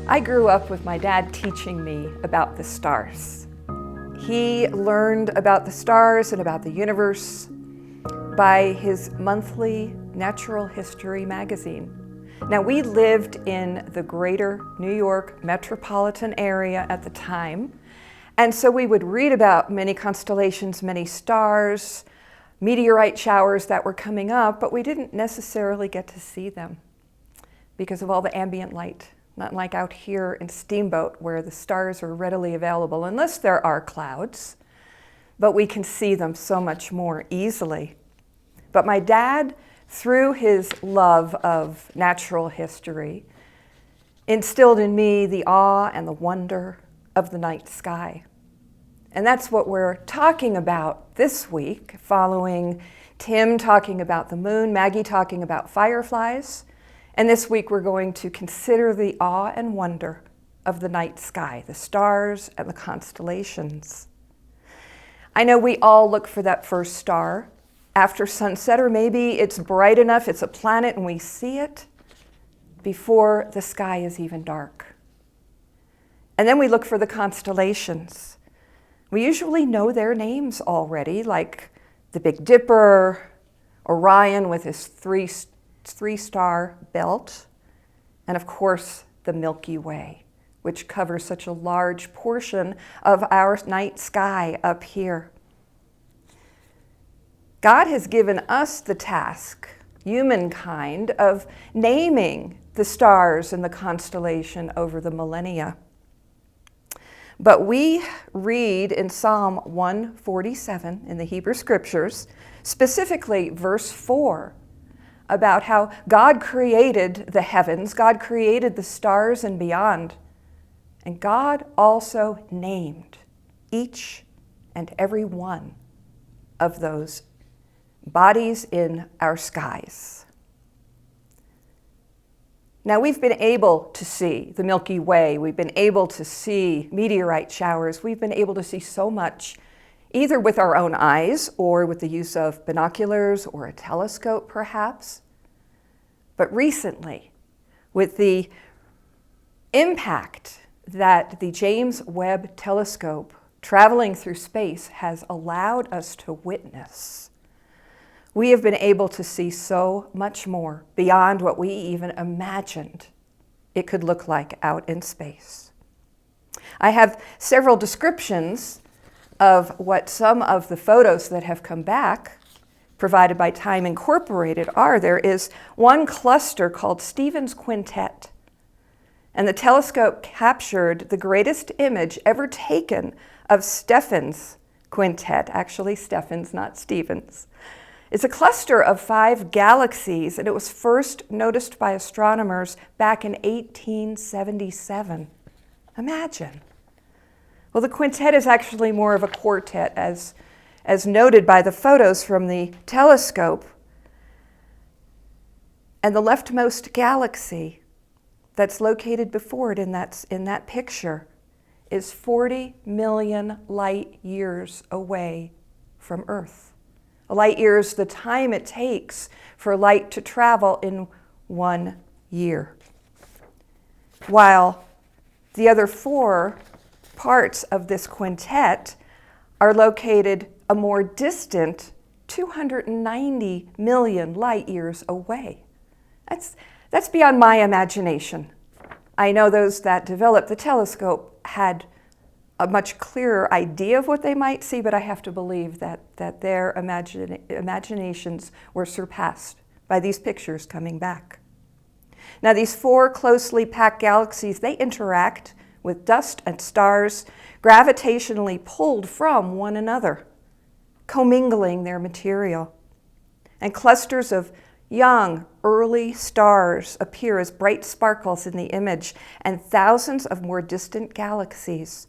I grew up with my dad teaching me about the stars. He learned about the stars and about the universe by his monthly natural history magazine. Now, we lived in the greater New York metropolitan area at the time, and so we would read about many constellations, many stars, meteorite showers that were coming up, but we didn't necessarily get to see them because of all the ambient light. Not like out here in Steamboat where the stars are readily available, unless there are clouds, but we can see them so much more easily. But my dad, through his love of natural history, instilled in me the awe and the wonder of the night sky. And that's what we're talking about this week, following Tim talking about the moon, Maggie talking about fireflies. And this week we're going to consider the awe and wonder of the night sky, the stars and the constellations. I know we all look for that first star after sunset, or maybe it's bright enough, it's a planet, and we see it before the sky is even dark. And then we look for the constellations. We usually know their names already, like the Big Dipper, Orion with his three-star belt, and of course the Milky Way, which covers such a large portion of our night sky up here. God has given us the task, humankind, of naming the stars and the constellation over the millennia. But we read in Psalm 147 in the Hebrew Scriptures, specifically verse 4, about how God created the heavens, God created the stars and beyond, and God also named each and every one of those bodies in our skies. Now, we've been able to see the Milky Way, we've been able to see meteorite showers, we've been able to see so much, either with our own eyes or with the use of binoculars or a telescope perhaps. But recently, with the impact that the James Webb Telescope traveling through space has allowed us to witness, we have been able to see so much more beyond what we even imagined it could look like out in space. I have several descriptions of what some of the photos that have come back provided by Time Incorporated are. There is one cluster called Stephan's Quintet, and the telescope captured the greatest image ever taken of Stephan's Quintet. Actually, Stephan's, not Stephen's. It's a cluster of 5 galaxies, and it was first noticed by astronomers back in 1877. Imagine. Well, the quintet is actually more of a quartet, as noted by the photos from the telescope. And the leftmost galaxy that's located before it in that picture is 40 million light years away from Earth. A light year is the time it takes for light to travel in 1 year. While the other 4 parts of this quintet are located a more distant 290 million light years away. That's beyond my imagination. I know those that developed the telescope had a much clearer idea of what they might see, but I have to believe that their imaginations were surpassed by these pictures coming back. Now, these 4 closely packed galaxies, they interact with dust and stars gravitationally pulled from one another, commingling their material. And clusters of young, early stars appear as bright sparkles in the image, and thousands of more distant galaxies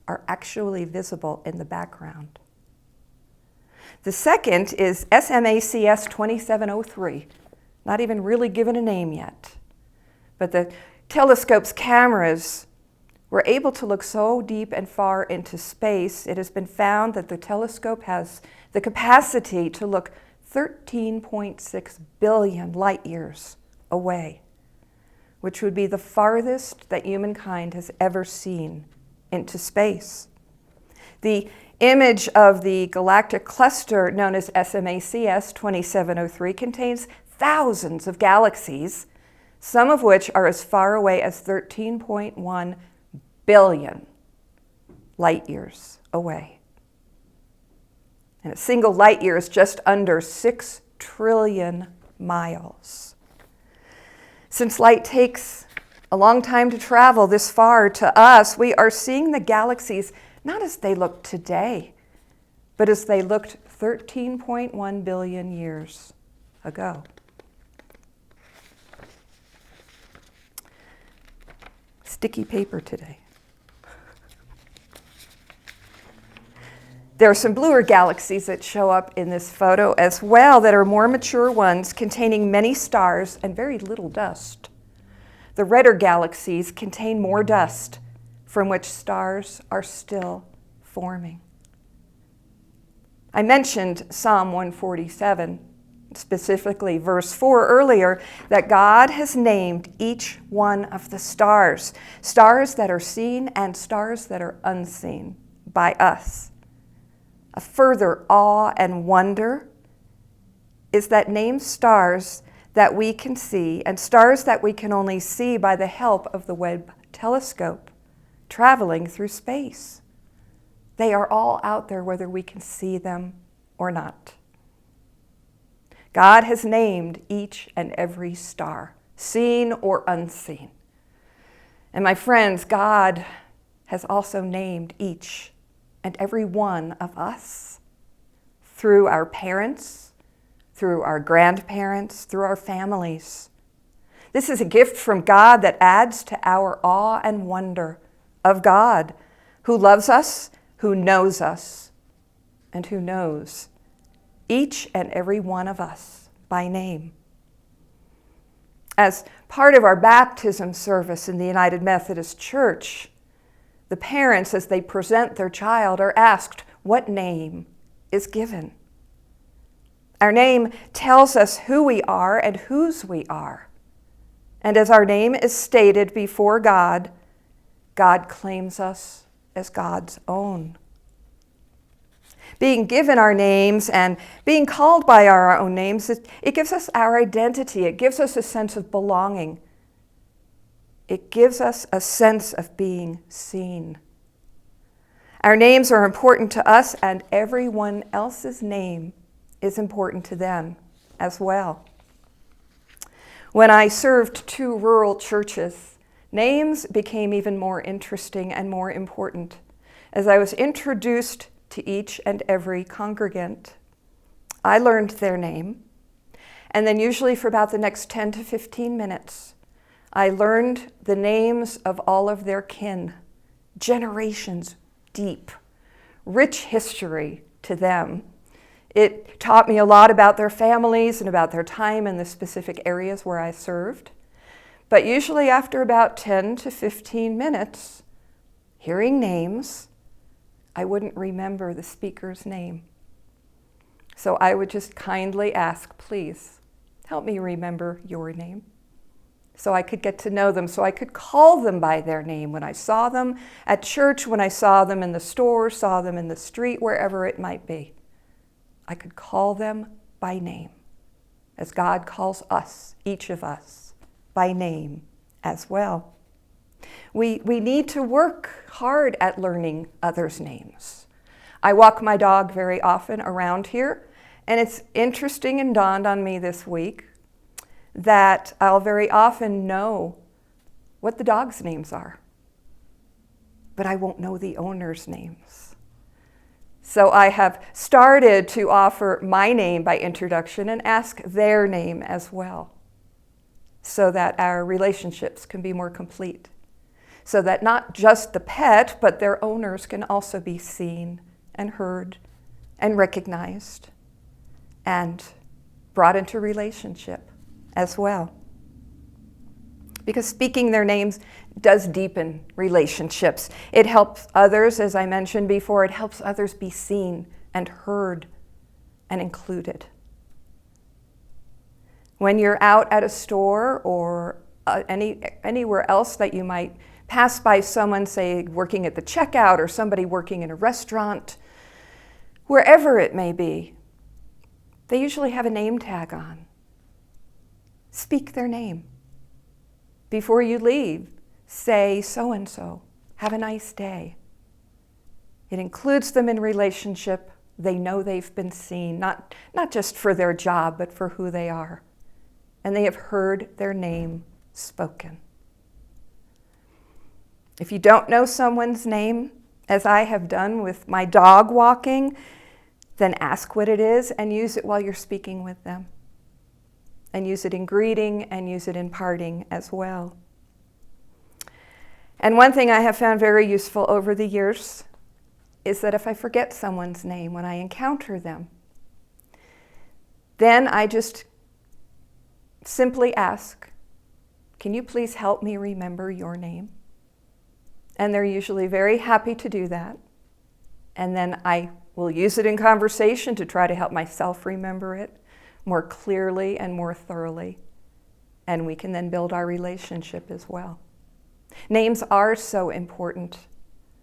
are actually visible in the background. The second is SMACS 2703, not even really given a name yet. But the telescope's cameras were able to look so deep and far into space. It has been found that the telescope has the capacity to look 13.6 billion light years away. which would be the farthest that humankind has ever seen into space. The image of the galactic cluster known as SMACS 2703 contains thousands of galaxies, some of which are as far away as 13.1 billion light years away. And a single light year is just under 6 trillion miles. Since light takes a long time to travel this far to us, we are seeing the galaxies not as they look today, but as they looked 13.1 billion years ago. Sticky paper today. There are some bluer galaxies that show up in this photo as well that are more mature ones containing many stars and very little dust. The redder galaxies contain more dust from which stars are still forming. I mentioned Psalm 147, specifically verse 4 earlier, that God has named each one of the stars, stars that are seen and stars that are unseen by us. A further awe and wonder is that named stars that we can see and stars that we can only see by the help of the Webb telescope traveling through space. They are all out there whether we can see them or not. God has named each and every star, seen or unseen. And my friends, God has also named each and every one of us through our parents, through our grandparents, through our families. This is a gift from God that adds to our awe and wonder of God, who loves us, who knows us, and who knows each and every one of us by name. As part of our baptism service in the United Methodist Church, the parents, as they present their child, are asked what name is given. Our name tells us who we are and whose we are. And as our name is stated before God, God claims us as God's own. Being given our names and being called by our own names, it gives us our identity. It gives us a sense of belonging. It gives us a sense of being seen. Our names are important to us, and everyone else's name is important to them as well. When I served 2 rural churches, names became even more interesting and more important as I was introduced to each and every congregant. I learned their name, and then usually for about the next 10 to 15 minutes, I learned the names of all of their kin, generations deep, rich history to them. It taught me a lot about their families and about their time in the specific areas where I served. But usually after about 10 to 15 minutes, hearing names, I wouldn't remember the speaker's name. So I would just kindly ask, please, help me remember your name. So I could get to know them, so I could call them by their name when I saw them at church, when I saw them in the store, saw them in the street, wherever it might be. I could call them by name, as God calls us, each of us, by name as well. We need to work hard at learning others' names. I walk my dog very often around here, and it's interesting and dawned on me this week that I'll very often know what the dog's names are, but I won't know the owner's names. So I have started to offer my name by introduction and ask their name as well, so that our relationships can be more complete, so that not just the pet, but their owners can also be seen and heard and recognized and brought into relationship as well. Because speaking their names does deepen relationships. It helps others, as I mentioned before, it helps others be seen and heard and included. When you're out at a store or anywhere else that you might pass by someone, say, working at the checkout or somebody working in a restaurant, wherever it may be, they usually have a name tag on. Speak their name. Before you leave, say so-and-so, have a nice day. It includes them in relationship. They know they've been seen, not just for their job, but for who they are. And they have heard their name spoken. If you don't know someone's name, as I have done with my dog walking, then ask what it is and use it while you're speaking with them. And use it in greeting and use it in parting as well. And one thing I have found very useful over the years is that if I forget someone's name when I encounter them, then I just simply ask, can you please help me remember your name? And they're usually very happy to do that. And then I will use it in conversation to try to help myself remember it more clearly and more thoroughly. And we can then build our relationship as well. Names are so important.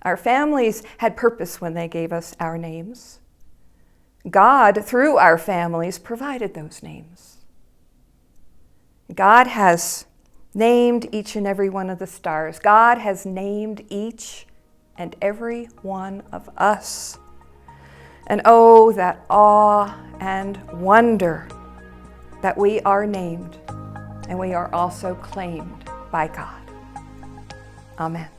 Our families had purpose when they gave us our names. God, through our families, provided those names. God has named each and every one of the stars. God has named each and every one of us. And oh, that awe and wonder that we are named and we are also claimed by God. Amen.